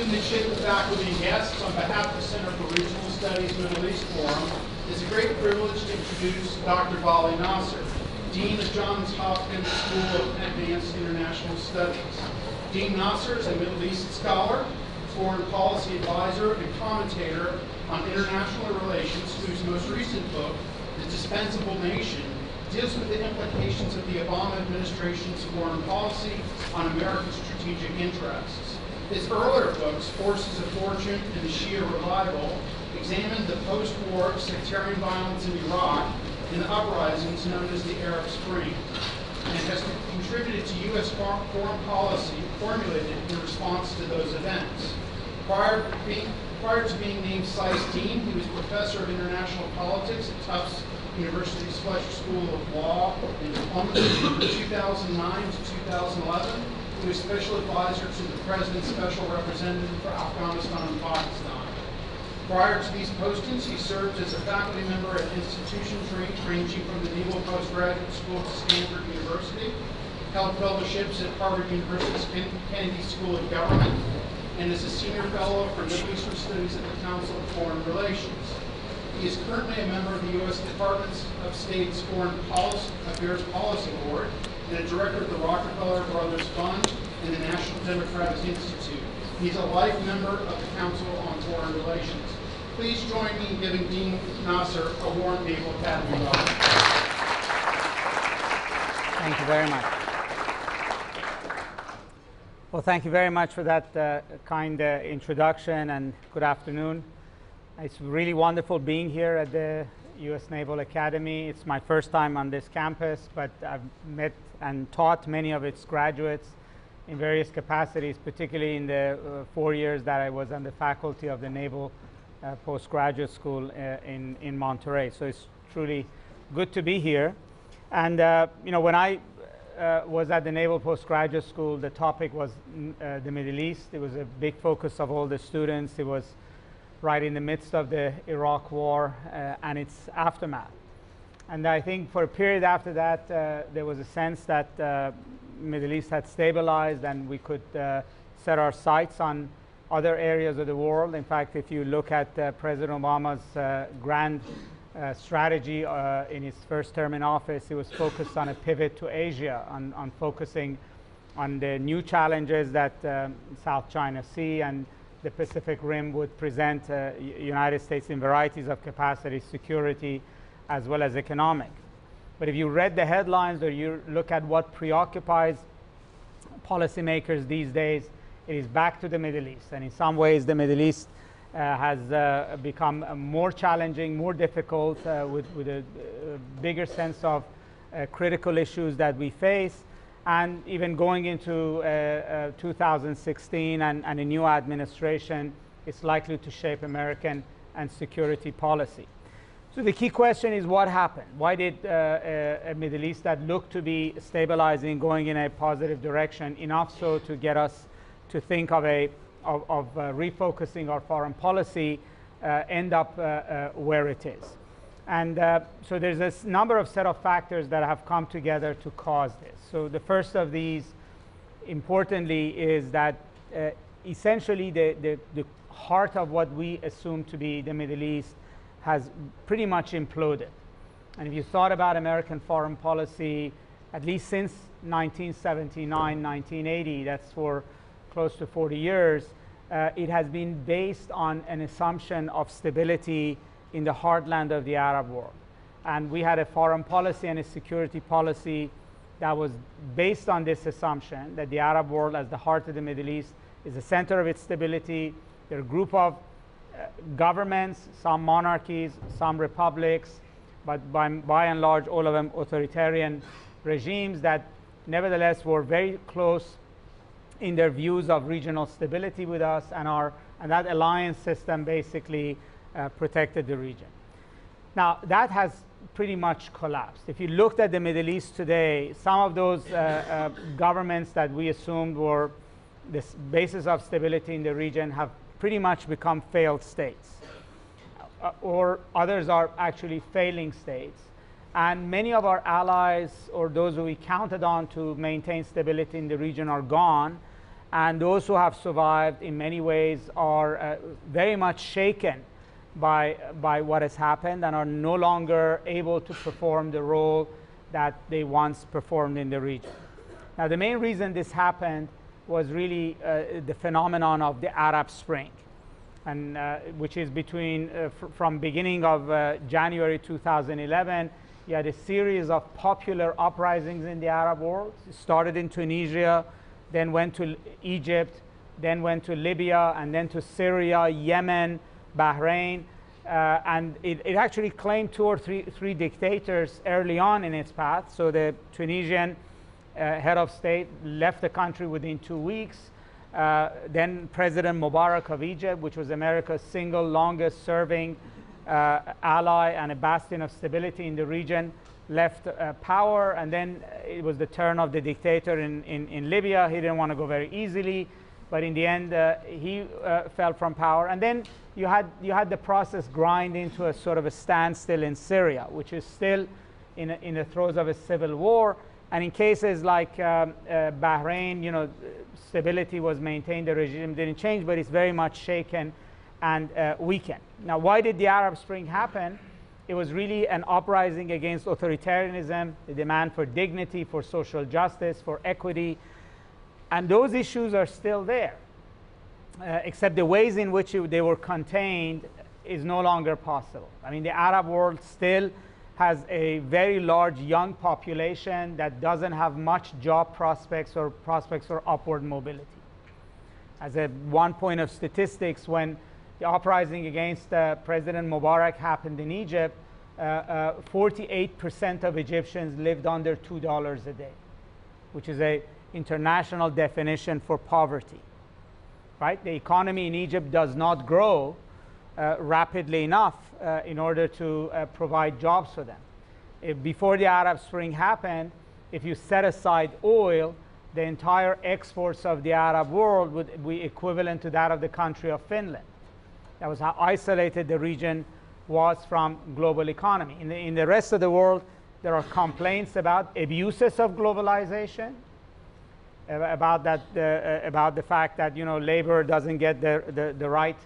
midship faculty and guests, on behalf of the Center for Regional Studies Middle East Forum, it's a great privilege to introduce Dr. Vali Nasr, Dean of Johns Hopkins School of Advanced International Studies. Dean Nasr is a Middle East scholar, foreign policy advisor, and commentator on international relations, whose most recent book, The Dispensable Nation, deals with the implications of the Obama administration's foreign policy on American strategic interests. His earlier books, Forces of Fortune and the Shia Revival, examined the post-war sectarian violence in Iraq and the uprisings known as the Arab Spring, and has contributed to U.S. foreign policy formulated in response to those events. Prior to being named SAIS Dean, he was Professor of International Politics at Tufts University's Fletcher School of Law and Diplomacy from 2009 to 2011. He was Special Advisor to the President's Special Representative for Afghanistan and Pakistan. Prior to these postings, he served as a faculty member at institutions ranging from the Naval Postgraduate School to Stanford University, held fellowships at Harvard University's Kennedy School of Government, and is a senior fellow for Middle Eastern Studies at the Council of Foreign Relations. He is currently a member of the U.S. Department of State's Foreign Affairs Policy Board and a director of the Rockefeller Brothers Fund and the National Democratic Institute. He's a life member of the Council on Foreign Relations. Please join me in giving Dean Nasr a warm Naval Academy welcome. Thank you very much. Well, thank you very much for that kind introduction, and good afternoon. It's really wonderful being here at the U.S. Naval Academy. It's my first time on this campus, but I've met and taught many of its graduates in various capacities, particularly in the 4 years that I was on the faculty of the Naval Postgraduate School in Monterey. So it's truly good to be here. And when I was at the Naval Postgraduate School, the topic was the Middle East. It was a big focus of all the students. It was right in the midst of the Iraq War and its aftermath. And I think for a period after that, there was a sense that Middle East had stabilized and we could set our sights on other areas of the world. In fact, if you look at President Obama's grand strategy in his first term in office, it was focused on a pivot to Asia, on focusing on the new challenges that South China Sea and the Pacific Rim would present United States in varieties of capacity, security, as well as economic. But if you read the headlines or you look at what preoccupies policymakers these days, it is back to the Middle East. And in some ways, the Middle East has become more challenging, more difficult, with a bigger sense of critical issues that we face. And even going into 2016 and a new administration, it's likely to shape American and security policy. So the key question is, what happened? Why did a Middle East that looked to be stabilizing, going in a positive direction, enough so to get us to think of refocusing our foreign policy, end up where it is? And so there's this number of set of factors that have come together to cause this. So the first of these, importantly, is that essentially the heart of what we assume to be the Middle East has pretty much imploded. And if you thought about American foreign policy, at least since 1979, 1980, that's for close to 40 years, it has been based on an assumption of stability in the heartland of the Arab world. And we had a foreign policy and a security policy that was based on this assumption that the Arab world, as the heart of the Middle East, is the center of its stability. There are a group of governments, some monarchies, some republics, but by and large, all of them authoritarian regimes that nevertheless were very close in their views of regional stability with us, and that alliance system basically protected the region. Now, that has pretty much collapsed. If you looked at the Middle East today, some of those governments that we assumed were the basis of stability in the region have pretty much become failed states, or others are actually failing states. And many of our allies, or those who we counted on to maintain stability in the region, are gone. And those who have survived in many ways are very much shaken by what has happened and are no longer able to perform the role that they once performed in the region. Now, the main reason this happened was really the phenomenon of the Arab Spring, and which is between from beginning of January 2011. You had a series of popular uprisings in the Arab world. It started in Tunisia, then went to Egypt, then went to Libya, and then to Syria, Yemen, Bahrain, and it actually claimed two or three dictators early on in its path. So the Tunisian head of state left the country within 2 weeks. Then President Mubarak of Egypt, which was America's single longest serving ally and a bastion of stability in the region, left power. And then it was the turn of the dictator in Libya. He didn't want to go very easily, but in the end he fell from power. And then you had the process grind into a sort of a standstill in Syria, which is still in the throes of a civil war. And in cases like Bahrain, you know, stability was maintained, the regime didn't change, but it's very much shaken and weakened. Now, why did the Arab Spring happen? It was really an uprising against authoritarianism, the demand for dignity, for social justice, for equity, and those issues are still there, except the ways in which they were contained is no longer possible. I mean, the Arab world still has a very large young population that doesn't have much job prospects or prospects for upward mobility. As one point of statistics, when the uprising against President Mubarak happened in Egypt, 48% of Egyptians lived under $2 a day, which is an international definition for poverty. Right? The economy in Egypt does not grow rapidly enough in order to provide jobs for them. Before the Arab Spring happened, if you set aside oil, the entire exports of the Arab world would be equivalent to that of the country of Finland. That was how isolated the region was from global economy. In the rest of the world, there are complaints about abuses of globalization, about the fact that, you know, labor doesn't get the right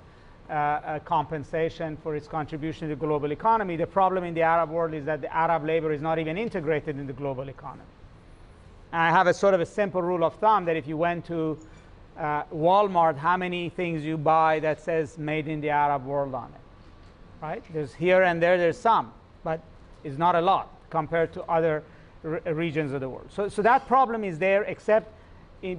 compensation for its contribution to the global economy. The problem in the Arab world is that the Arab labor is not even integrated in the global economy. And I have a sort of a simple rule of thumb that if you went to Walmart, how many things you buy that says made in the Arab world on it, right? There's here and there's some, but it's not a lot compared to other regions of the world. So that problem is there, except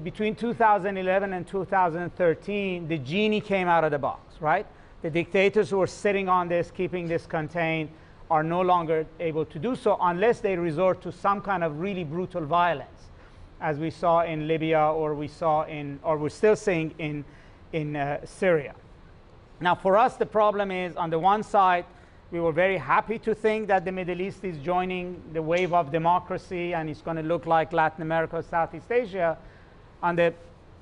between 2011 and 2013, the genie came out of the box, right? The dictators who were sitting on this, keeping this contained, are no longer able to do so unless they resort to some kind of really brutal violence, as we saw in Libya, or we're still seeing in Syria. Now, for us, the problem is, on the one side, we were very happy to think that the Middle East is joining the wave of democracy and it's going to look like Latin America, Southeast Asia. On the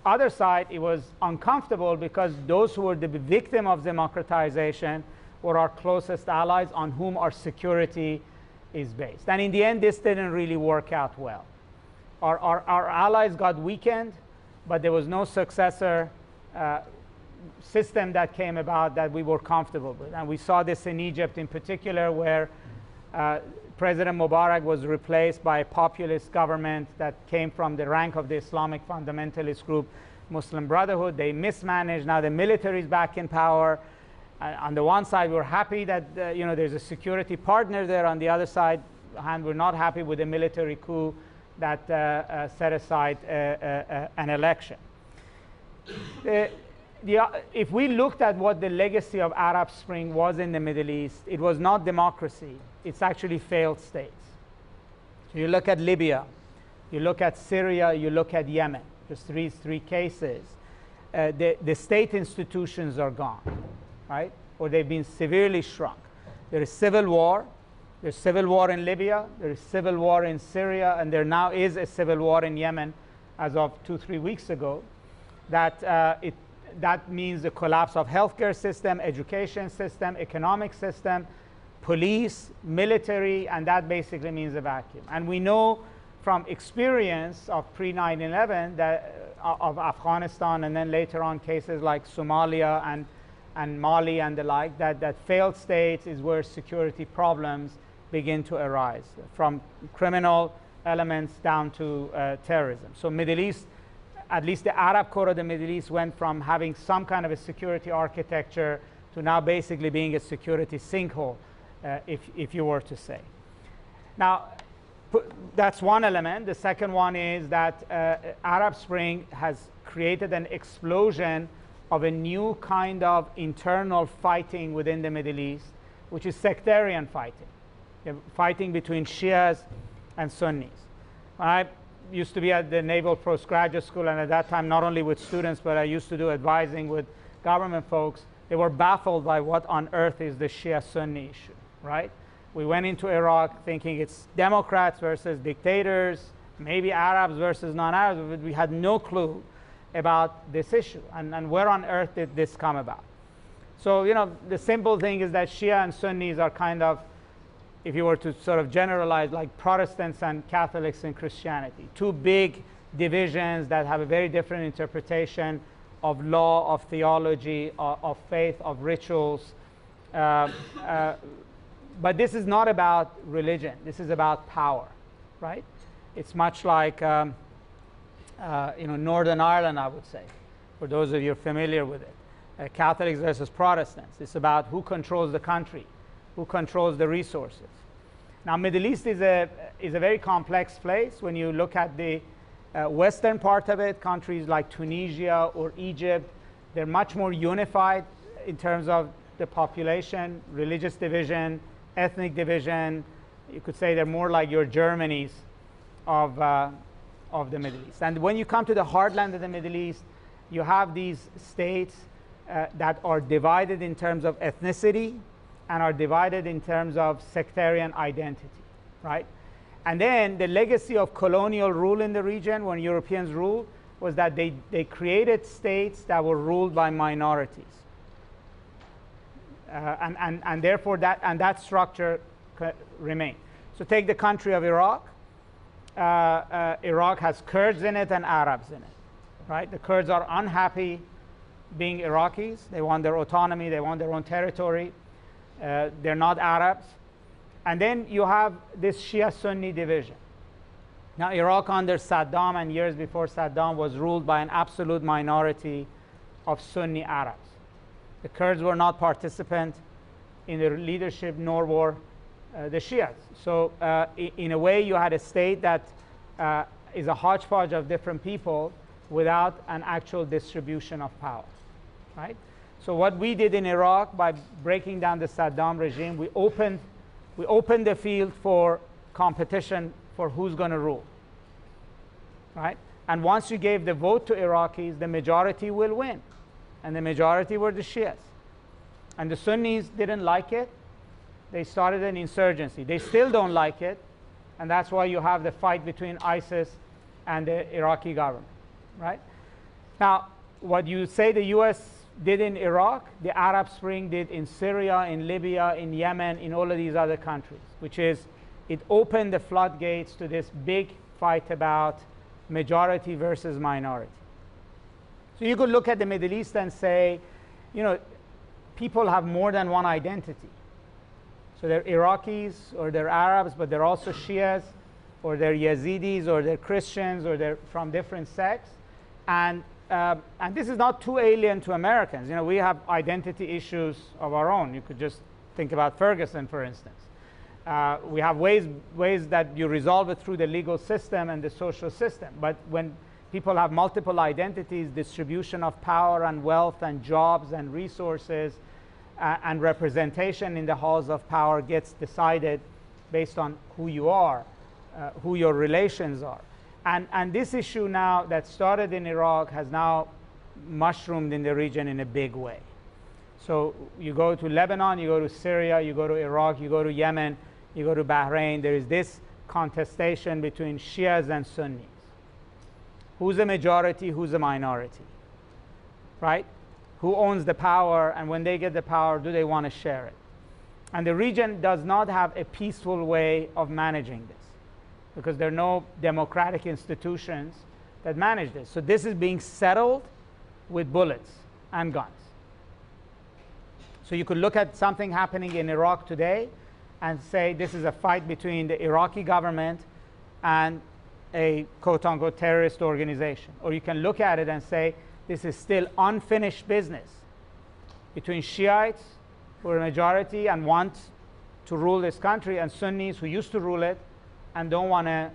other side, it was uncomfortable because those who were the victim of democratization were our closest allies, on whom our security is based. And in the end, this didn't really work out well. Our allies got weakened, but there was no successor system that came about that we were comfortable with. And we saw this in Egypt in particular, where President Mubarak was replaced by a populist government that came from the rank of the Islamic fundamentalist group, Muslim Brotherhood. They mismanaged. Now the military is back in power. On the one side, we're happy that you know, there's a security partner there. On the other side, and we're not happy with the military coup that set aside an election. If we looked at what the legacy of Arab Spring was in the Middle East, it was not democracy. It's actually failed states. So you look at Libya, you look at Syria, you look at Yemen, just three cases. The state institutions are gone, right? Or they've been severely shrunk. There is civil war. There's civil war in Libya. There is civil war in Syria. And there now is a civil war in Yemen as of 2-3 weeks ago. That means the collapse of healthcare system, education system, economic system, police, military, and that basically means a vacuum. And we know from experience of pre-9/11 of Afghanistan, and then later on cases like Somalia and Mali and the like, that failed states is where security problems begin to arise, from criminal elements down to terrorism. So Middle East, at least the Arab core of the Middle East, went from having some kind of a security architecture to now basically being a security sinkhole, if you were to say. Now, that's one element. The second one is that Arab Spring has created an explosion of a new kind of internal fighting within the Middle East, which is sectarian fighting, fighting between Shias and Sunnis. I used to be at the Naval Postgraduate School, and at that time, not only with students, but I used to do advising with government folks. They were baffled by what on earth is the Shia-Sunni issue, right? We went into Iraq thinking it's Democrats versus dictators, maybe Arabs versus non-Arabs, but we had no clue about this issue, and where on earth did this come about? So, you know, the simple thing is that Shia and Sunnis are kind of, if you were to sort of generalize, like Protestants and Catholics in Christianity, two big divisions that have a very different interpretation of law, of theology, of faith, of rituals. But this is not about religion. This is about power, right? It's much like you know, Northern Ireland, I would say, for those of you familiar with it. Catholics versus Protestants. It's about who controls the country, who controls the resources. Now, Middle East is a very complex place. When you look at the western part of it, countries like Tunisia or Egypt, they're much more unified in terms of the population, religious division, ethnic division. You could say they're more like your Germanys of the Middle East. And when you come to the heartland of the Middle East, you have these states that are divided in terms of ethnicity and are divided in terms of sectarian identity, right? And then the legacy of colonial rule in the region, when Europeans ruled, was that they created states that were ruled by minorities. And therefore that structure remained. So take the country of Iraq. Iraq has Kurds in it and Arabs in it, right? The Kurds are unhappy being Iraqis. They want their autonomy. They want their own territory. They're not Arabs. And then you have this Shia-Sunni division. Now, Iraq under Saddam and years before Saddam was ruled by an absolute minority of Sunni Arabs. The Kurds were not participant in the leadership, nor were the Shias. So in a way, you had a state that is a hodgepodge of different people without an actual distribution of power, right? So what we did in Iraq by breaking down the Saddam regime, we opened the field for competition for who's going to rule, right? And once you gave the vote to Iraqis, the majority will win. And the majority were the Shias. And the Sunnis didn't like it. They started an insurgency. They still don't like it. And that's why you have the fight between ISIS and the Iraqi government, right? Now, what you say the US did in Iraq, the Arab Spring did in Syria, in Libya, in Yemen, in all of these other countries, which is it opened the floodgates to this big fight about majority versus minority. So you could look at the Middle East and say, you know, people have more than one identity. So they're Iraqis or they're Arabs, but they're also Shias, or they're Yazidis, or they're Christians, or they're from different sects. And this is not too alien to Americans. You know, we have identity issues of our own. You could just think about Ferguson, for instance. We have ways that you resolve it through the legal system and the social system. But when people have multiple identities, distribution of power and wealth and jobs and resources and representation in the halls of power gets decided based on who you are, who your relations are. And this issue now that started in Iraq has now mushroomed in the region in a big way. So you go to Lebanon, you go to Syria, you go to Iraq, you go to Yemen, you go to Bahrain. There is this contestation between Shias and Sunnis. Who's a majority, who's a minority, right? Who owns the power, and when they get the power, do they want to share it? And the region does not have a peaceful way of managing this. because there are no democratic institutions that manage this. So this is being settled with bullets and guns. So you could look at something happening in Iraq today and say this is a fight between the Iraqi government and a quote-unquote terrorist organization. Or you can look at it and say this is still unfinished business between Shiites, who are a majority and want to rule this country, and Sunnis who used to rule it and don't want to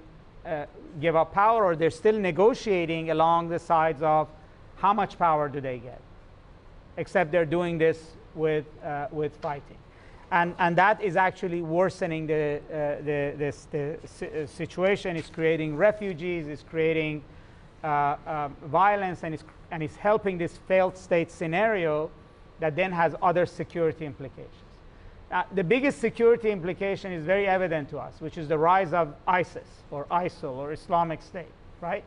give up power, or they're still negotiating along the sides of how much power do they get, except they're doing this with fighting. And that is actually worsening the situation. It's creating refugees, it's creating violence, and it's helping this failed state scenario that then has other security implications. The biggest security implication is very evident to us, which is the rise of ISIS or ISIL or Islamic State, right?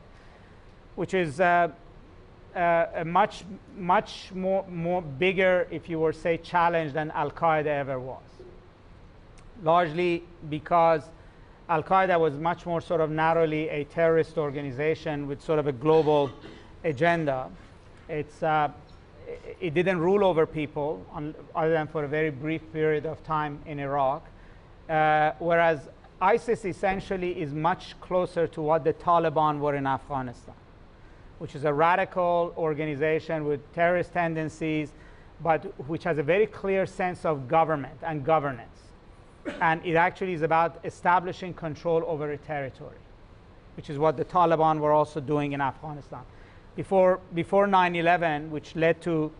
Which is a much more bigger, if you were to say, challenge than Al-Qaeda ever was. Largely because Al-Qaeda was much more sort of narrowly a terrorist organization with sort of a global agenda. It didn't rule over people other than for a very brief period of time in Iraq, whereas ISIS essentially is much closer to what the Taliban were in Afghanistan, which is a radical organization with terrorist tendencies, but which has a very clear sense of government and governance. And it actually is about establishing control over a territory, which is what the Taliban were also doing in Afghanistan. Before 9/11, which led to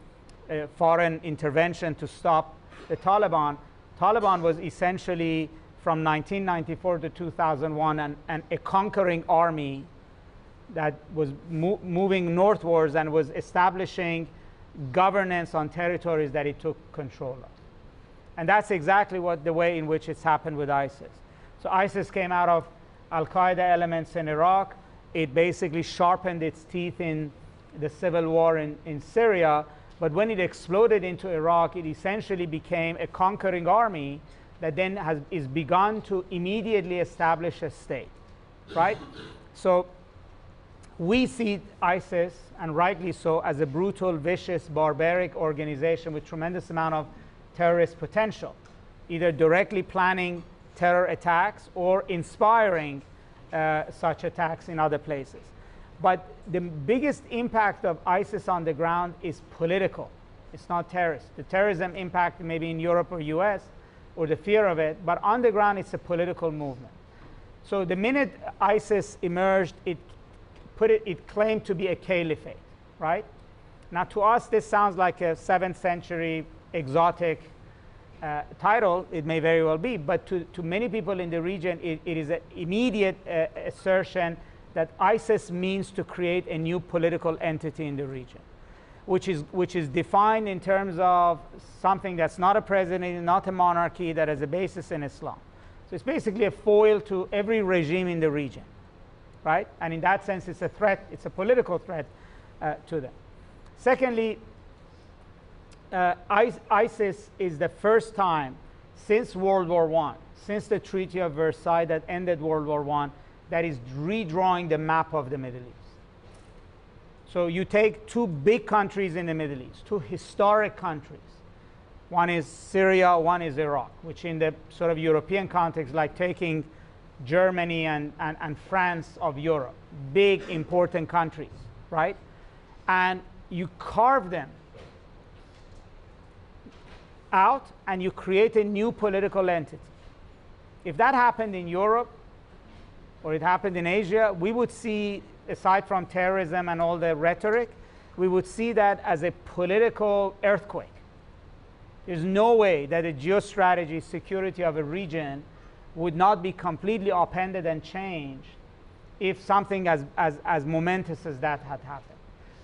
foreign intervention to stop the Taliban, Taliban was essentially from 1994 to 2001 a conquering army that was moving northwards and was establishing governance on territories that it took control of. And that's exactly the way in which it's happened with ISIS. So ISIS came out of Al-Qaeda elements in Iraq. It basically sharpened its teeth in the civil war in Syria. But when it exploded into Iraq, it essentially became a conquering army that then is begun to immediately establish a state, right? So we see ISIS, and rightly so, as a brutal, vicious, barbaric organization with tremendous amount of terrorist potential, either directly planning terror attacks or inspiring such attacks in other places. But the biggest impact of ISIS on the ground is political. It's not terrorist. The terrorism impact maybe in Europe or US, or the fear of it, but on the ground it's a political movement. So the minute ISIS emerged, it claimed to be a caliphate, right? Now to us this sounds like a 7th century exotic title. It may very well be, but to many people in the region, it is an immediate assertion that ISIS means to create a new political entity in the region, which is defined in terms of something that's not a president, not a monarchy, that has a basis in Islam. So it's basically a foil to every regime in the region, right? And in that sense, it's a threat. It's a political threat to them. Secondly, ISIS is the first time since World War I, since the Treaty of Versailles that ended World War I, that is redrawing the map of the Middle East. So you take two big countries in the Middle East, two historic countries. One is Syria, one is Iraq, which in the sort of European context, like taking Germany and France of Europe, big, important countries, right? And you carve them out and you create a new political entity. If that happened in Europe or it happened in Asia, we would see, aside from terrorism and all the rhetoric, we would see that as a political earthquake. There's no way that a geostrategy, security of a region would not be completely upended and changed if something as momentous as that had happened.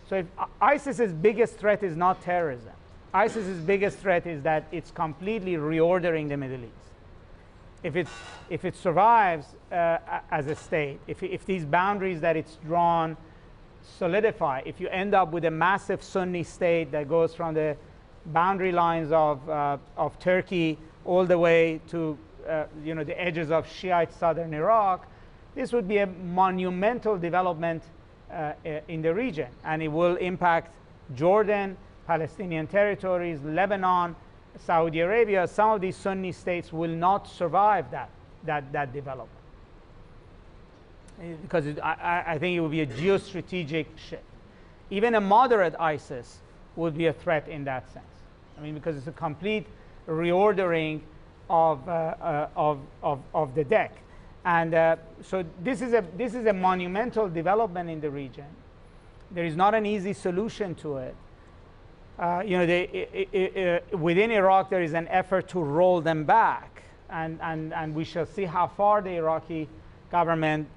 So if ISIS's biggest threat is not terrorism, ISIS's biggest threat is that it's completely reordering the Middle East. If it survives as a state, if these boundaries that it's drawn solidify, if you end up with a massive Sunni state that goes from the boundary lines of Turkey all the way to the edges of Shiite southern Iraq, this would be a monumental development in the region, and it will impact Jordan, Palestinian territories, Lebanon, Saudi Arabia. Some of these Sunni states will not survive that development, because I think it would be a geostrategic shift. Even a moderate ISIS would be a threat in that sense. I mean, because it's a complete reordering of the deck. And so this is a monumental development in the region. There is not an easy solution to it. Within Iraq, there is an effort to roll them back, and we shall see how far the Iraqi government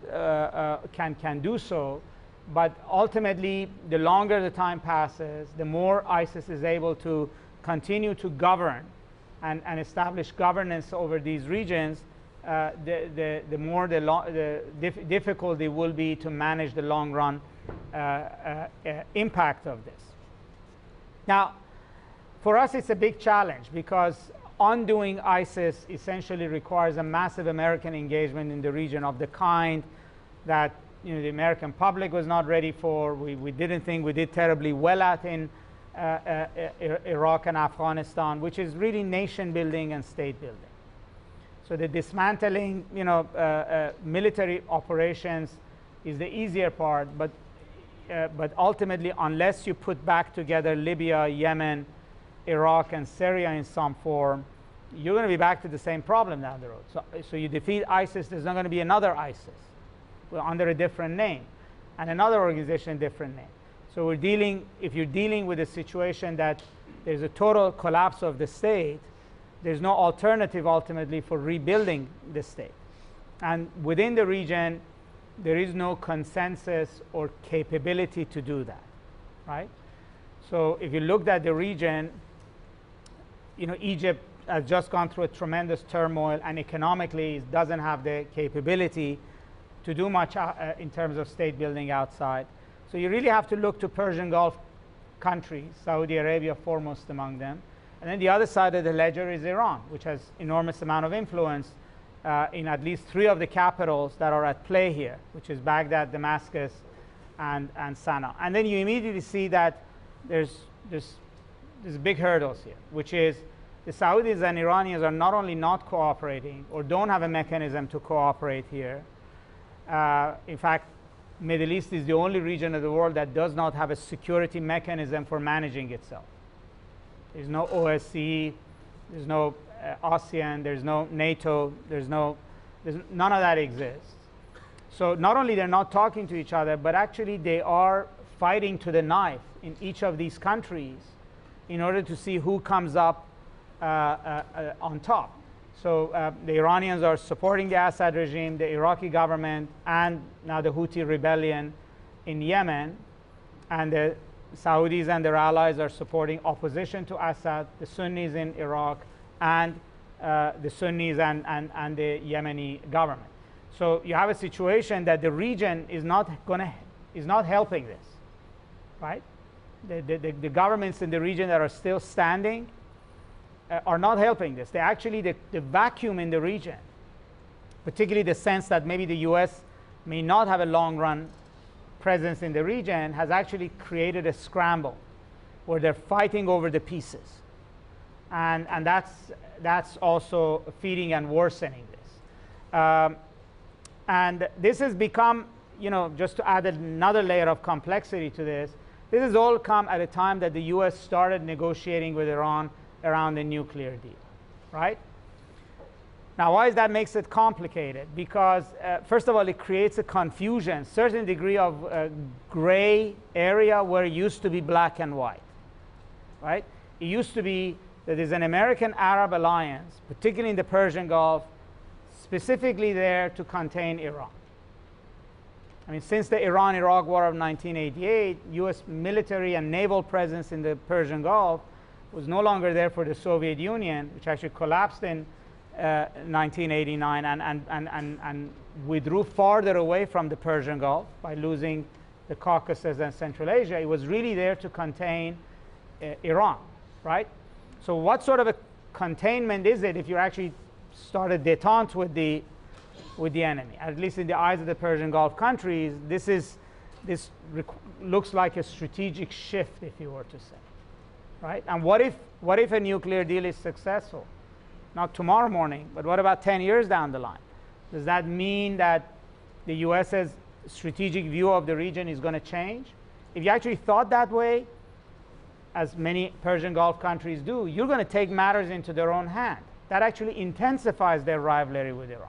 can do so. But ultimately, the longer the time passes, the more ISIS is able to continue to govern and establish governance over these regions, the more difficult it will be to manage the long-run impact of this. Now, for us, it's a big challenge, because undoing ISIS essentially requires a massive American engagement in the region of the kind that the American public was not ready for. We didn't think we did terribly well at in Iraq and Afghanistan, which is really nation building and state building. So the dismantling, military operations is the easier part, but ultimately, unless you put back together Libya, Yemen, Iraq, and Syria in some form, you're going to be back to the same problem down the road. So you defeat ISIS, there's not going to be another ISIS under a different name, and another organization, different name. So if you're dealing with a situation that there's a total collapse of the state, there's no alternative ultimately for rebuilding the state. And within the region, there is no consensus or capability to do that, right? So if you looked at the region, Egypt has just gone through a tremendous turmoil, and economically it doesn't have the capability to do much in terms of state building outside. So you really have to look to Persian Gulf countries, Saudi Arabia foremost among them. And then the other side of the ledger is Iran, which has enormous amount of influence in at least 3 of the capitals that are at play here, which is Baghdad, Damascus, and Sana'a. And then you immediately see that there's big hurdles here, which is the Saudis and Iranians are not only not cooperating or don't have a mechanism to cooperate here. In fact, Middle East is the only region of the world that does not have a security mechanism for managing itself. There's no OSCE, there's no ASEAN, there's no NATO, none of that exists. So not only they're not talking to each other, but actually they are fighting to the knife in each of these countries in order to see who comes up on top. So the Iranians are supporting the Assad regime, the Iraqi government, and now the Houthi rebellion in Yemen. And the Saudis and their allies are supporting opposition to Assad, the Sunnis in Iraq, and the Sunnis and the Yemeni government. So you have a situation that the region is not helping this, right? The governments in the region that are still standing are not helping this. They actually, the vacuum in the region, particularly the sense that maybe the US may not have a long-run presence in the region, has actually created a scramble where they're fighting over the pieces. And that's also feeding and worsening this. And this has become, just to add another layer of complexity to this has all come at a time that the US started negotiating with Iran around the nuclear deal, right? Now, why that makes it complicated? Because, first of all, it creates a confusion, certain degree of gray area where it used to be black and white, right? It used to be that there's an American-Arab alliance, particularly in the Persian Gulf, specifically there to contain Iran. I mean, since the Iran-Iraq War of 1988, US military and naval presence in the Persian Gulf was no longer there for the Soviet Union, which actually collapsed in 1989 and withdrew farther away from the Persian Gulf by losing the Caucasus and Central Asia. It was really there to contain Iran, right? So what sort of a containment is it if you actually started détente with the with the enemy. At least in the eyes of the Persian Gulf countries, this looks like a strategic shift, if you were to say, right? And what if a nuclear deal is successful? Not tomorrow morning, but what about 10 years down the line? Does that mean that the US's strategic view of the region is going to change? If you actually thought that way, as many Persian Gulf countries do, you're going to take matters into their own hand. That actually intensifies their rivalry with Iran.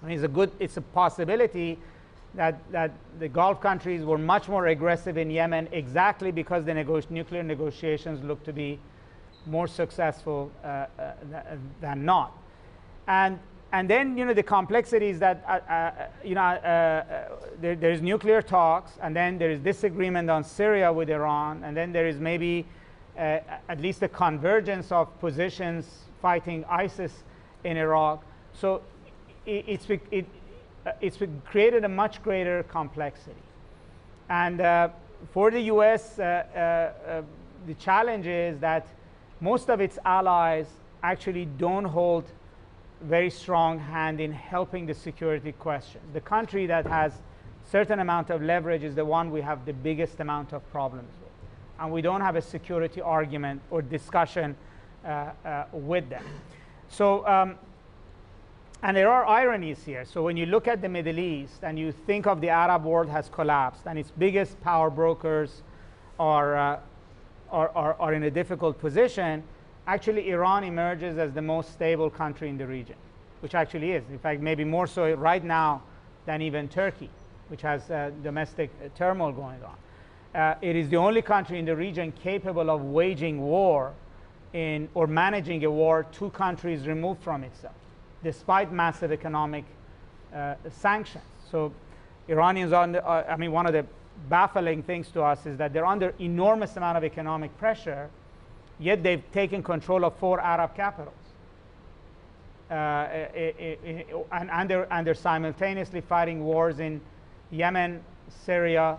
I mean, it's a possibility that the Gulf countries were much more aggressive in Yemen exactly because the nuclear negotiations look to be more successful than not. And then, the complexities that, there's nuclear talks, and then there is disagreement on Syria with Iran, and then there is maybe at least a convergence of positions fighting ISIS in Iraq. So it's created a much greater complexity. And for the US, the challenge is that most of its allies actually don't hold very strong hand in helping the security question. The country that has certain amount of leverage is the one we have the biggest amount of problems with. And we don't have a security argument or discussion with them. So, and there are ironies here. So when you look at the Middle East and you think of the Arab world has collapsed and its biggest power brokers are in a difficult position, actually Iran emerges as the most stable country in the region, which actually is. In fact, maybe more so right now than even Turkey, which has domestic turmoil going on. It is the only country in the region capable of waging war or managing a war 2 countries removed from itself, despite massive economic sanctions. So Iranians I mean, one of the baffling things to us is that they're under enormous amount of economic pressure, yet they've taken control of 4 Arab capitals. And they're simultaneously fighting wars in Yemen, Syria,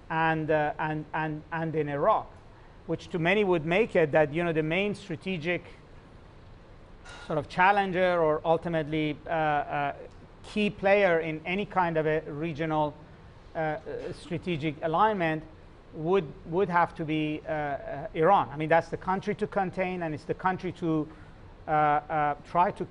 and in Iraq, which to many would make it that the main strategic sort of challenger or ultimately key player in any kind of a regional strategic alignment would have to be Iran. I mean, that's the country to contain, and it's the country to try to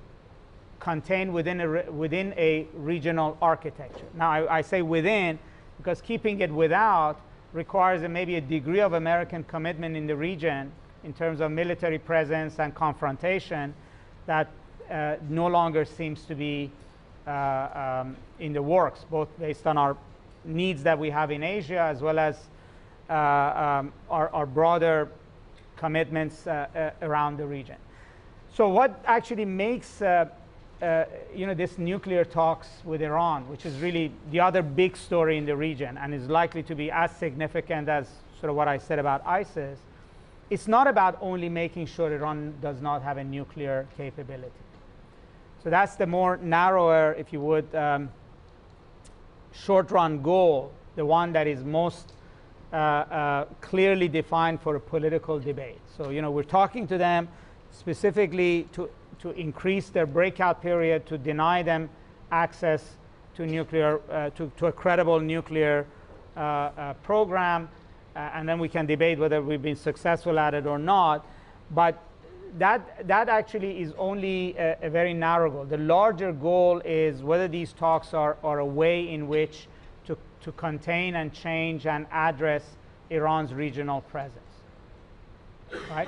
contain within a regional architecture. Now, I say within because keeping it without requires maybe a degree of American commitment in the region in terms of military presence and confrontation that no longer seems to be in the works, both based on our needs that we have in Asia as well as our broader commitments around the region. So what actually makes this nuclear talks with Iran, which is really the other big story in the region and is likely to be as significant as sort of what I said about ISIS, it's not about only making sure Iran does not have a nuclear capability. So that's the more narrower, if you would, short-run goal, the one that is most clearly defined for a political debate. So, we're talking to them specifically to increase their breakout period, to deny them access to nuclear, to a credible nuclear program, and then we can debate whether we've been successful at it or not. But that actually is only a very narrow goal. The larger goal is whether these talks are a way in which to contain and change and address Iran's regional presence, right?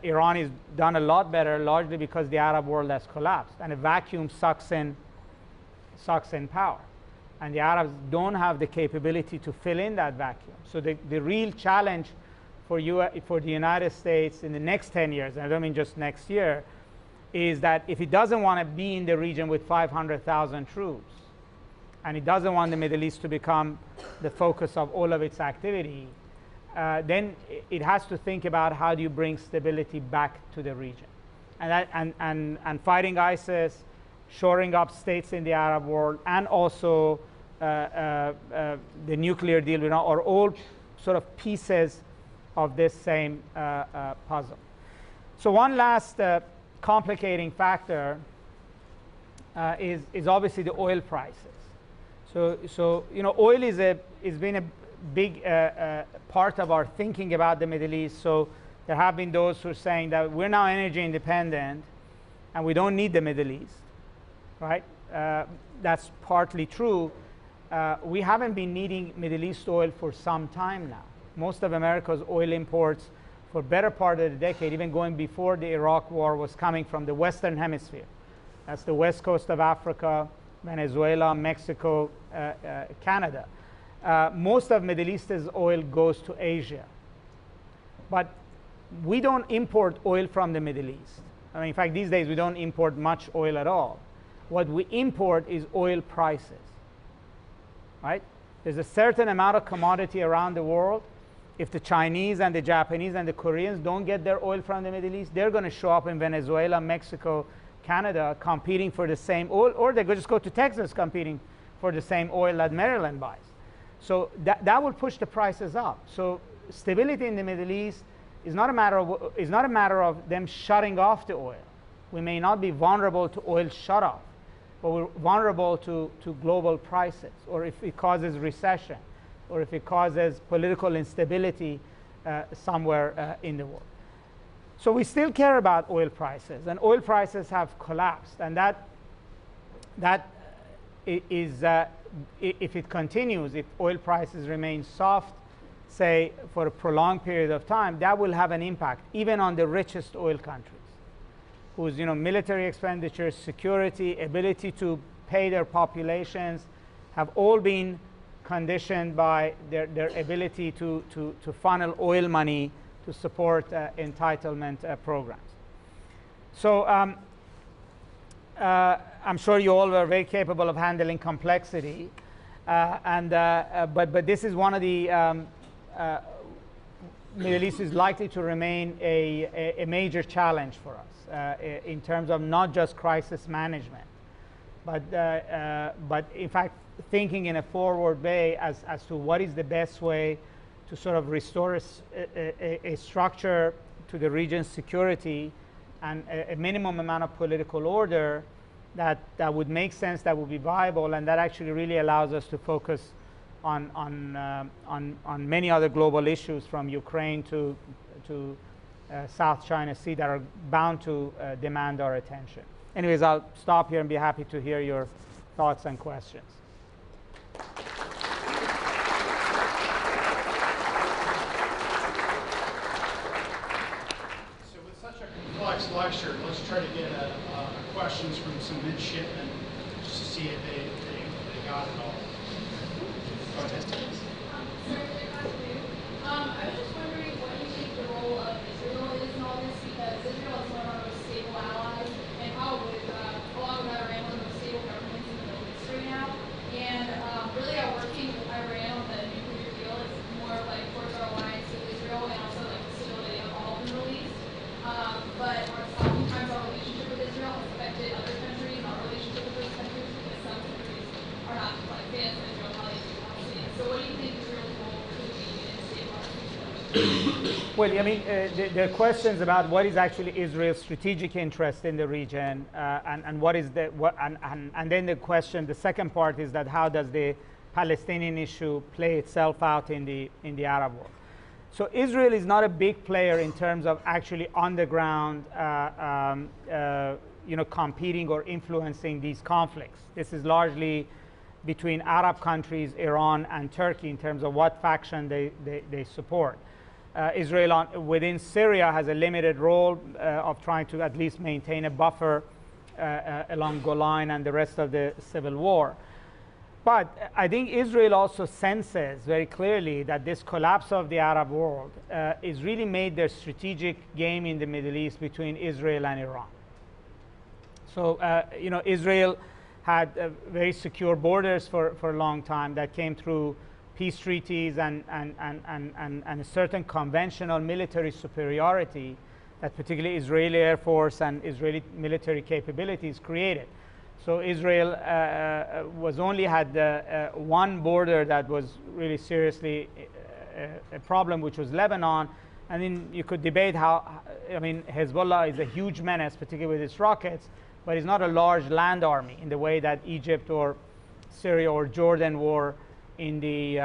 Iran has done a lot better, largely because the Arab world has collapsed, and a vacuum sucks in power, and the Arabs don't have the capability to fill in that vacuum. So the real challenge for the United States in the next 10 years, and I don't mean just next year, is that if it doesn't want to be in the region with 500,000 troops, and it doesn't want the Middle East to become the focus of all of its activity, then it has to think about how do you bring stability back to the region. And fighting ISIS, shoring up states in the Arab world, and also the nuclear deal, are all sort of pieces of this same puzzle. So one last complicating factor is obviously the oil prices. So you know, oil is been a big part of our thinking about the Middle East. So there have been those who are saying that we're now energy independent and we don't need the Middle East, right? That's partly true. We haven't been needing Middle East oil for some time now. Most of America's oil imports for better part of the decade, even going before the Iraq war, was coming from the Western Hemisphere. That's the west coast of Africa, Venezuela, Mexico, Canada. Most of Middle East's oil goes to Asia. But we don't import oil from the Middle East. I mean, in fact, these days we don't import much oil at all. What we import is oil prices, right? There's a certain amount of commodity around the world. If the Chinese and the Japanese and the Koreans don't get their oil from the Middle East, they're going to show up in Venezuela, Mexico, Canada, competing for the same oil, or they could just go to Texas competing for the same oil that Maryland buys. So that will push the prices up. So stability in the Middle East is not a matter of them shutting off the oil. We may not be vulnerable to oil shutoff, but we're vulnerable to global prices, or if it causes recession, or if it causes political instability somewhere in the world. So we still care about oil prices, and oil prices have collapsed, and that is, if it continues, if oil prices remain soft, say for a prolonged period of time, that will have an impact even on the richest oil countries, whose military expenditures, security, ability to pay their populations have all been conditioned by their ability to funnel oil money to support entitlement programs. So I'm sure you all were very capable of handling complexity, but this is one of the Middle East is likely to remain a major challenge for us in terms of not just crisis management, but in fact thinking in a forward way as to what is the best way to sort of restore a structure to the region's security and a minimum amount of political order that would make sense, that would be viable, and that actually really allows us to focus on many other global issues, from Ukraine to South China Sea, that are bound to demand our attention. Anyways, I'll stop here and be happy to hear your thoughts and questions. So with such a complex lecture, let's try to get questions from some midshipmen just to see if they got it all. Go ahead. I was just wondering, what do you think the role of Israel is in all this? Because Israel is one of our most stable allies, and probably, along with Iran, one of the most stable governments in the Middle East right now. And really, our working with Iran on the nuclear deal is more of like towards our alliance with Israel, and also like the stability of all of the Middle East. But oftentimes our relationship with Israel has affected other countries, our relationship with those countries, because some countries are not like fans of Israel, Palestinian. So what do you think Israel's role could be in stabilizing? Well, I mean, there are questions about what is actually Israel's strategic interest in the region, and what is and then the second part is that how does the Palestinian issue play itself out in the Arab world? So Israel is not a big player in terms of actually on the ground, competing or influencing these conflicts. This is largely between Arab countries, Iran and Turkey, in terms of what faction they support. Israel within Syria has a limited role of trying to at least maintain a buffer along Golan and the rest of the civil war. But I think Israel also senses very clearly that this collapse of the Arab world is really made their strategic game in the Middle East between Israel and Iran. So, Israel had very secure borders for a long time that came through peace treaties and a certain conventional military superiority that particularly Israeli Air Force and Israeli military capabilities created. So Israel only had one border that was really seriously a problem, which was Lebanon. And then you could debate how, I mean, Hezbollah is a huge menace, particularly with its rockets, but it's not a large land army in the way that Egypt or Syria or Jordan were in the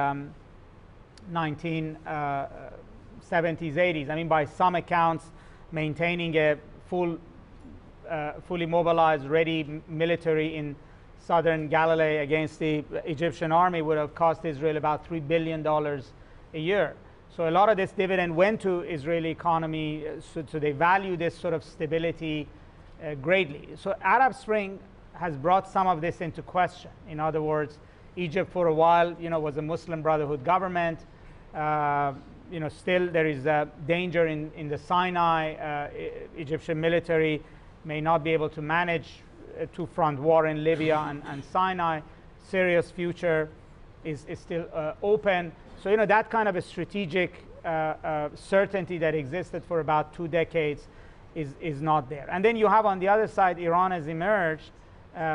1970s, 80s. I mean, by some accounts, maintaining a fully mobilized, ready military in southern Galilee against the Egyptian army would have cost Israel about $3 billion a year. So a lot of this dividend went to Israeli economy, so they value this sort of stability greatly. So Arab Spring has brought some of this into question. In other words, Egypt for a while, was a Muslim Brotherhood government. Still there is a danger in the Sinai. Egyptian military may not be able to manage a two-front war in Libya and Sinai. Syria's future is still open. So, that kind of a strategic certainty that existed for about 2 decades is not there. And then you have on the other side, Iran has emerged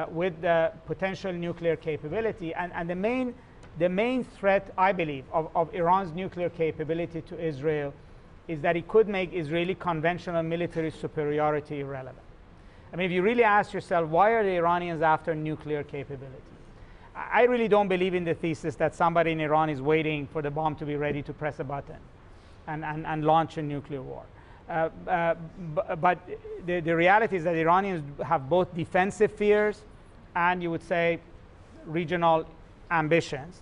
with the potential nuclear capability. And the main threat, I believe, of Iran's nuclear capability to Israel is that it could make Israeli conventional military superiority irrelevant. I mean, if you really ask yourself, why are the Iranians after nuclear capability? I really don't believe in the thesis that somebody in Iran is waiting for the bomb to be ready to press a button and launch a nuclear war. But the reality is that Iranians have both defensive fears and, you would say, regional ambitions.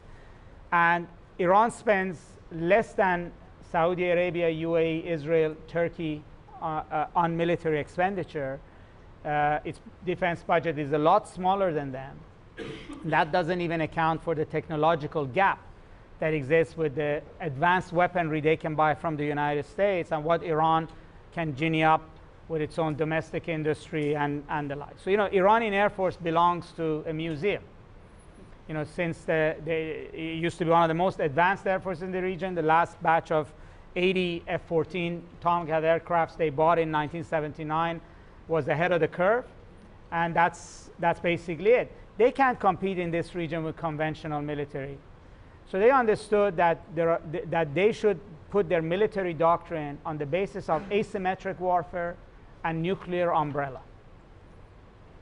And Iran spends less than Saudi Arabia, UAE, Israel, Turkey on military expenditure. Its defense budget is a lot smaller than them. That doesn't even account for the technological gap that exists with the advanced weaponry they can buy from the United States and what Iran can ginny up with its own domestic industry and the like. So, Iranian Air Force belongs to a museum. Since it used to be one of the most advanced Air Forces in the region, the last batch of 80 F-14 Tomcat aircrafts they bought in 1979 was ahead of the curve, and that's basically it. They can't compete in this region with conventional military. So they understood that that they should put their military doctrine on the basis of asymmetric warfare and nuclear umbrella.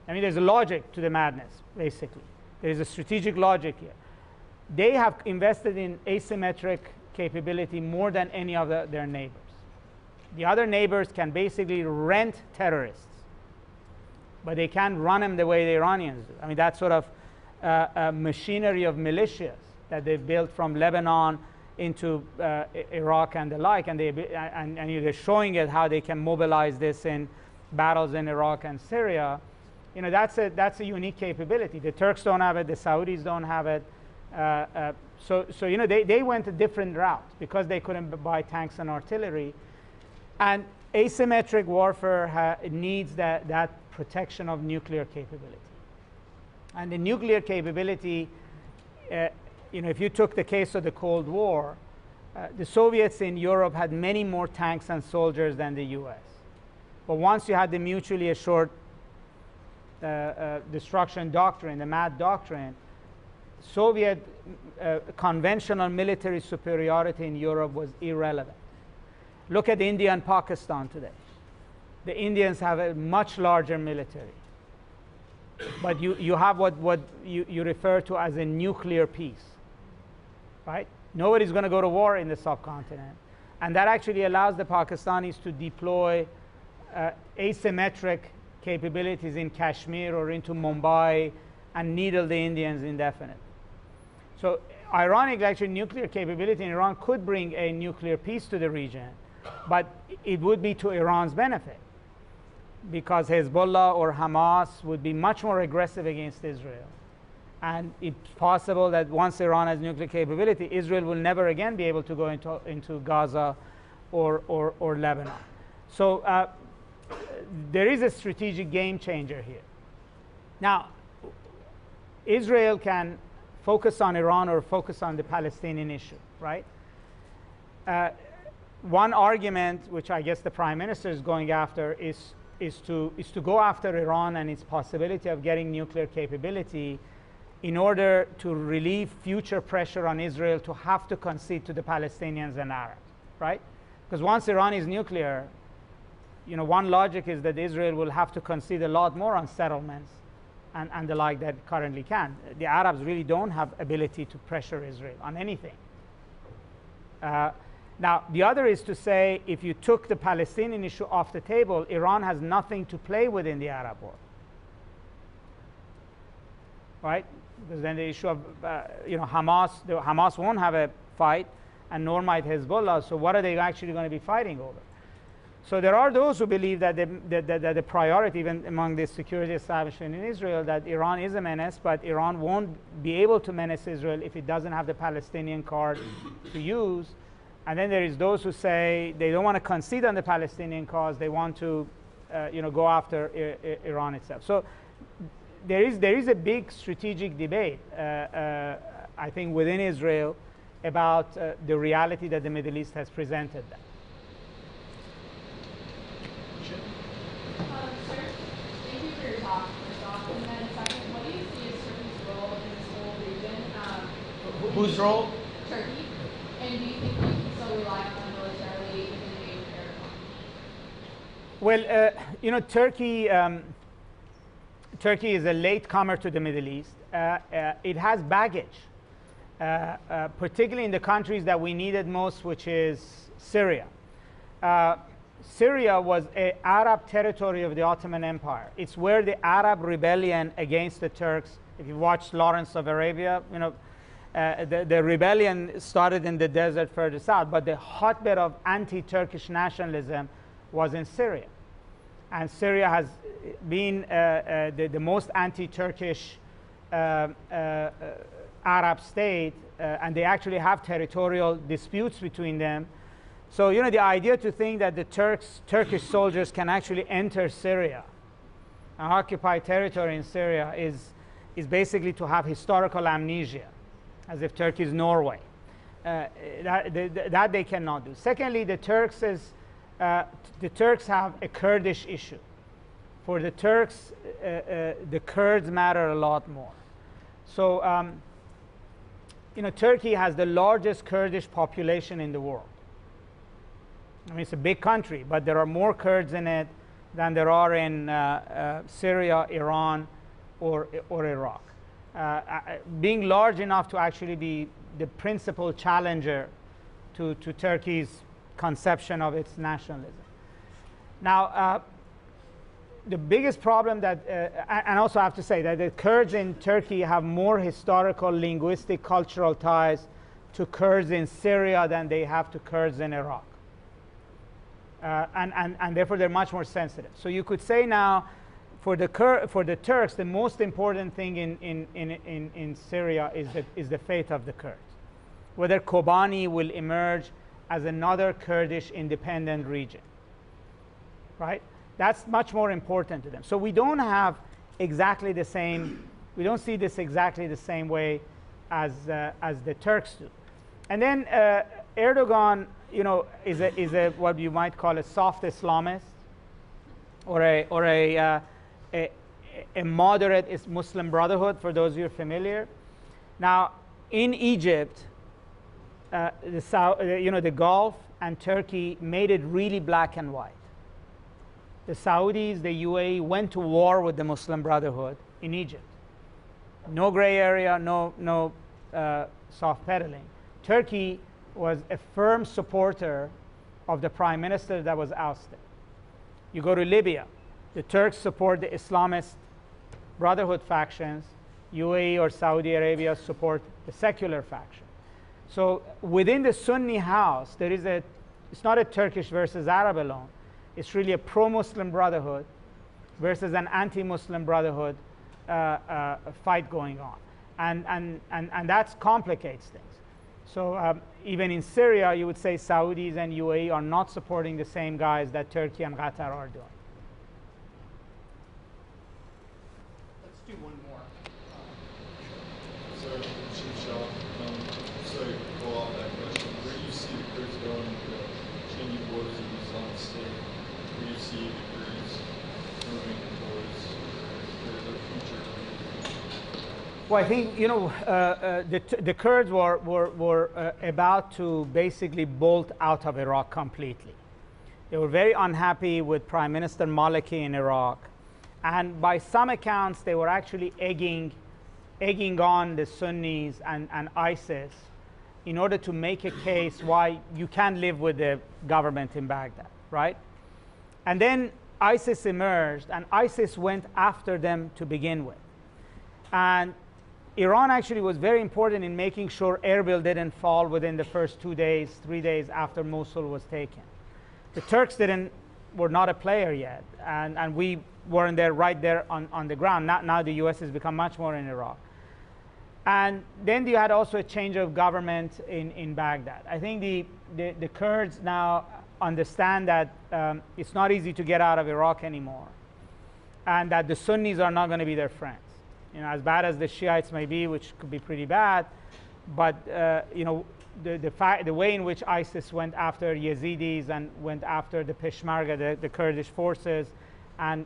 I mean, there's a logic to the madness, basically. There is a strategic logic here. They have invested in asymmetric capability more than any of their neighbors. The other neighbors can basically rent terrorists, but they can't run them the way the Iranians do. I mean, that sort of machinery of militias that they've built from Lebanon into Iraq and the like, and they're showing it how they can mobilize this in battles in Iraq and Syria. That's a unique capability. The Turks don't have it. The Saudis don't have it. So they went a different route because they couldn't buy tanks and artillery. And asymmetric warfare needs that protection of nuclear capability. And the nuclear capability, if you took the case of the Cold War, the Soviets in Europe had many more tanks and soldiers than the US. But once you had the mutually assured destruction doctrine, the MAD doctrine, Soviet conventional military superiority in Europe was irrelevant. Look at India and Pakistan today. The Indians have a much larger military. But you have what you refer to as a nuclear peace, right? Nobody's going to go to war in the subcontinent. And that actually allows the Pakistanis to deploy asymmetric capabilities in Kashmir or into Mumbai and needle the Indians indefinitely. So ironically, actually, nuclear capability in Iran could bring a nuclear peace to the region, but it would be to Iran's benefit, because Hezbollah or Hamas would be much more aggressive against Israel. And it's possible that once Iran has nuclear capability, Israel will never again be able to go into Gaza or Lebanon. So there is a strategic game changer here. Now, Israel can focus on Iran or focus on the Palestinian issue, right? One argument, which I guess the Prime Minister is going after, is to go after Iran and its possibility of getting nuclear capability in order to relieve future pressure on Israel to have to concede to the Palestinians and Arabs, right? Because once Iran is nuclear, one logic is that Israel will have to concede a lot more on settlements and the like that currently can. The Arabs really don't have ability to pressure Israel on anything. Now, the other is to say, if you took the Palestinian issue off the table, Iran has nothing to play with in the Arab world, right? Because then the issue of Hamas won't have a fight, and nor might Hezbollah. So what are they actually going to be fighting over? So there are those who believe that the priority, even among the security establishment in Israel, that Iran is a menace, but Iran won't be able to menace Israel if it doesn't have the Palestinian card to use. And then there is those who say they don't want to concede on the Palestinian cause; they want to, go after Iran itself. So there is a big strategic debate, I think, within Israel about the reality that the Middle East has presented them. Sir, thank you for your talk, first off. And then second, what do you see as Turkey's role in this whole region? Whose role? Turkey. And do you think we can still rely on them militarily in the name of Erdogan? Well, Turkey is a latecomer to the Middle East. It has baggage, particularly in the countries that we needed most, which is Syria. Syria was an Arab territory of the Ottoman Empire. It's where the Arab rebellion against the Turks, if you watched Lawrence of Arabia, the rebellion started in the desert further south, but the hotbed of anti-Turkish nationalism was in Syria. And Syria has been the most anti-Turkish Arab state, and they actually have territorial disputes between them. So, the idea to think that the Turkish soldiers can actually enter Syria and occupy territory in Syria is basically to have historical amnesia, as if Turkey is Norway. That they cannot do. Secondly, the Turks have a Kurdish issue. For the Turks, the Kurds matter a lot more. So, Turkey has the largest Kurdish population in the world. I mean, it's a big country, but there are more Kurds in it than there are in Syria, Iran, or Iraq. Being large enough to actually be the principal challenger to Turkey's conception of its nationalism. Now, the biggest problem that, and also I have to say that the Kurds in Turkey have more historical, linguistic, cultural ties to Kurds in Syria than they have to Kurds in Iraq. And therefore they're much more sensitive. So you could say now, for the Turks, the most important thing in Syria is the fate of the Kurds. Whether Kobani will emerge as another Kurdish independent region, right? That's much more important to them. So we don't have exactly the same, we don't see this exactly the same way as the Turks do. And then Erdogan, is a what you might call a soft Islamist, or a moderate Muslim Brotherhood, for those of you who are familiar. Now, in Egypt, the Gulf and Turkey made it really black and white. The Saudis, the UAE went to war with the Muslim Brotherhood in Egypt. No gray area, no soft pedaling. Turkey was a firm supporter of the prime minister that was ousted. You go to Libya, the Turks support the Islamist Brotherhood factions. UAE or Saudi Arabia support the secular faction. So within the Sunni house, it's not a Turkish versus Arab alone. It's really a pro-Muslim Brotherhood versus an anti-Muslim Brotherhood fight going on. And that complicates things. So even in Syria, you would say Saudis and UAE are not supporting the same guys that Turkey and Qatar are doing. Let's do one more. So, Chief Shah, so to follow up that question, where do you see the Kurds going with the changing borders of the Islamic State? Where do you see the Kurds moving towards their future? Well, I think the Kurds were about to basically bolt out of Iraq completely. They were very unhappy with Prime Minister Maliki in Iraq. And by some accounts, they were actually egging on the Sunnis and ISIS in order to make a case why you can't live with the government in Baghdad, right? And then ISIS emerged, and ISIS went after them to begin with. And Iran actually was very important in making sure Erbil didn't fall within the first 2 days, 3 days after Mosul was taken. The Turks were not a player yet, and we weren't there right there on the ground. Now the US has become much more in Iraq. And then you had also a change of government in Baghdad. I think the Kurds now understand that it's not easy to get out of Iraq anymore, and that the Sunnis are not going to be their friends. You know, as bad as the Shiites may be, which could be pretty bad, but you know, the way in which ISIS went after Yazidis and went after the Peshmerga, the Kurdish forces, and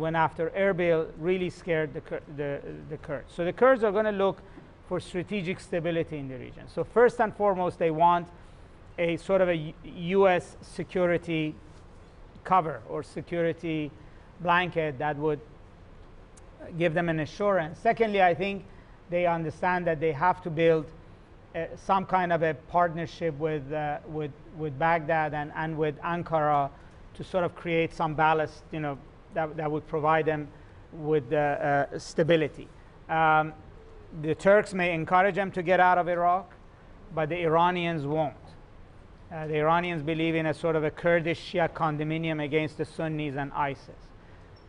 went after Erbil really scared the Kurds. So the Kurds are going to look for strategic stability in the region. So first and foremost, they want a sort of a US security cover or security blanket that would give them an assurance. Secondly, I think they understand that they have to build some kind of a partnership with Baghdad and with Ankara to sort of create some ballast, you know, that would provide them with stability. The Turks may encourage them to get out of Iraq, but the Iranians won't. The Iranians believe in a sort of a Kurdish Shia condominium against the Sunnis and ISIS.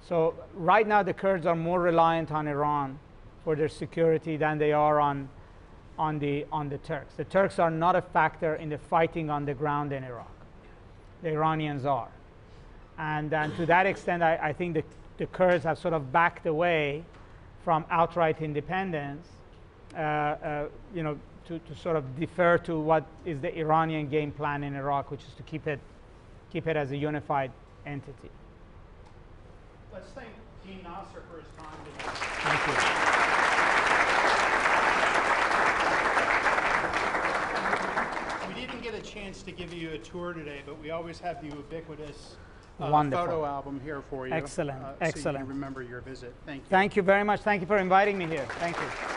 So right now the Kurds are more reliant on Iran for their security than they are on the Turks. The Turks are not a factor in the fighting on the ground in Iraq. The Iranians are. And to that extent, I think the Kurds have sort of backed away from outright independence, you know, to sort of defer to what is the Iranian game plan in Iraq, which is to keep it as a unified entity. Let's thank Dean Nasr for his time today. Thank you. We didn't get a chance to give you a tour today, but we always have the ubiquitous Wonderful. photo album here for you. Excellent, So excellent. you can remember your visit. Thank you. Thank you very much. Thank you for inviting me here. Thank you.